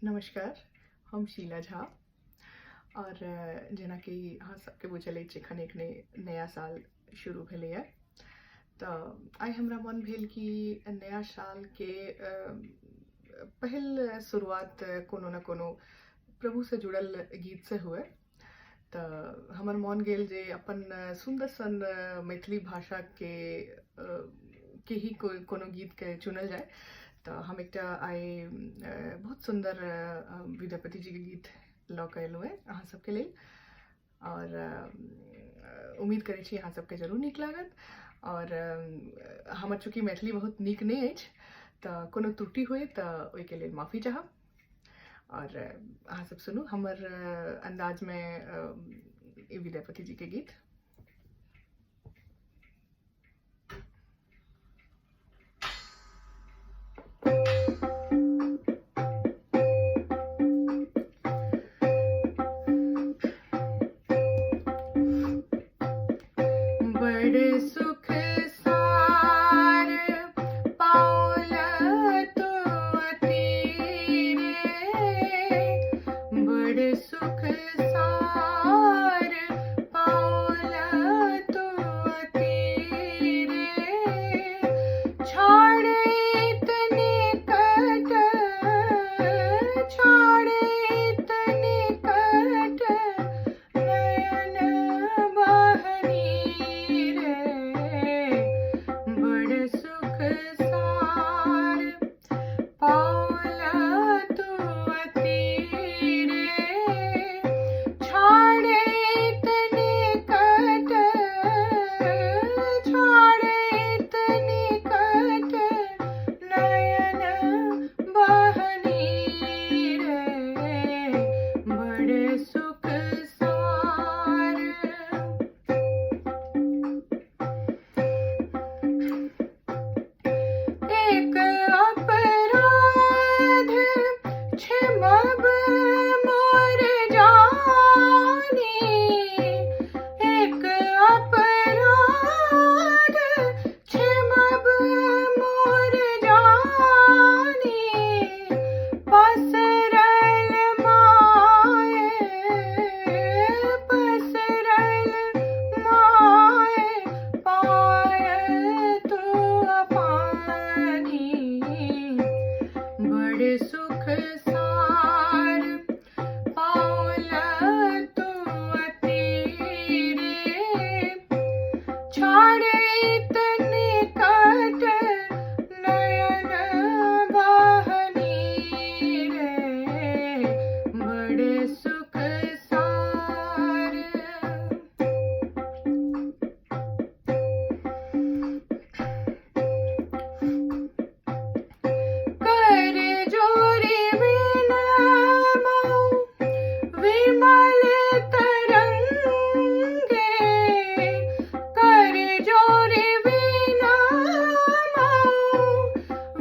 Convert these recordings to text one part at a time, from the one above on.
नमस्कार, हम शीला झा और जेना कि अहाँ सबके बुझल अछि एखन एक नया साल शुरू भेलैए तऽ आइ हमरा मन भेल कि नया साल के पहिल शुरुआत कोनो न कोनो प्रभु से जुड़ल गीत से हुए। तऽ हमर मन गेल जे अपन सुंदर सन मैथिली भाषा के ही कोनो गीत के चुनल जाए। तो हम एक आइ बहुत सुंदर विद्यापति जी के गीत लऽ कऽ एलहुँ अहाँ सबके लेल और उम्मीद करै छी अहाँ सबके जरूर नीक लागत। और हमर चूँकि मैथिली बहुत नीक नहीं अछि तऽ कोनो त्रुटि हुए तऽ ओहिके लेल माफी चाहब। और अहाँ सब सुनू हमर अंदाज में विद्यापति जी के गीत। बड़ सुख सार पाओल तो तेरे, बड़ सुख सार पाओल तो तेरे, छाड़े तने कट, छाड़े तने कट नयन बहनी रे, बड़ सुख सार पाओल तो तेरे, छाड़े तने कट, छाड़े तने कट नयन बहनी रे, बड़ सुख सार। एक अपराध क्षमब मोर जानी, एक अपराध क्षमब मोर जानी, पसरल माए, पसरल माए पाय तो पानी, बड़ सुख सार पाओल तो तेरे, छाड़े तने कट नयन बहनी रे, बड़ सुख सार। कर जोरी विनमो विमल तरंगे, कर जोरी विनमो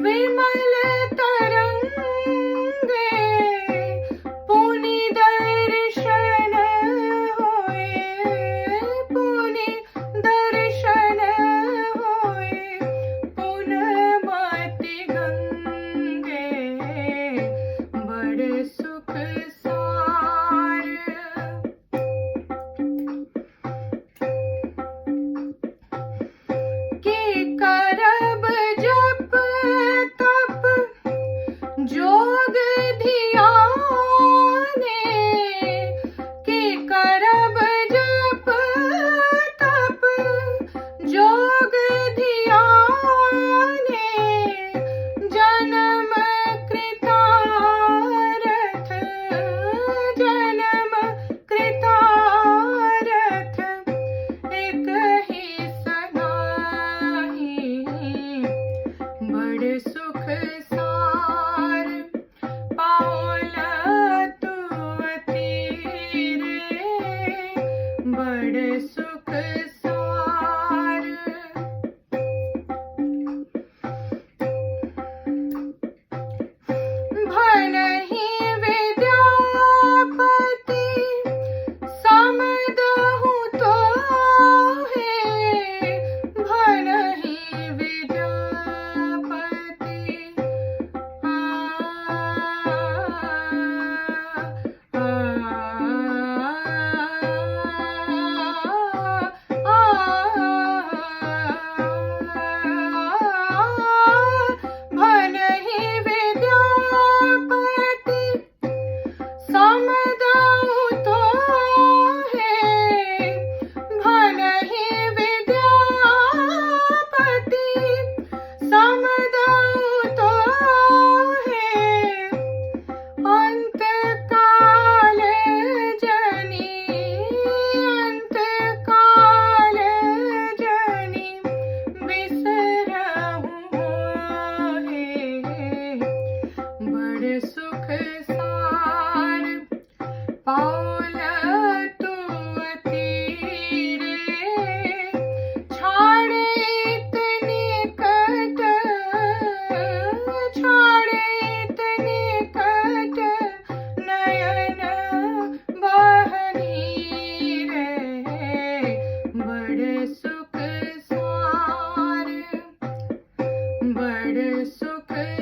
विमल तरंगे, पुनि दर्शन होए, पुनि दर्शन होए पुनमति गंगे, बड़ सुख सार। की करब जप तप जोग धियाने, की करब जप तप जोग धियाने, जन्म कृतारथ, जन्म कृतारथ एक ही सनाही, बड़ सुख सार। है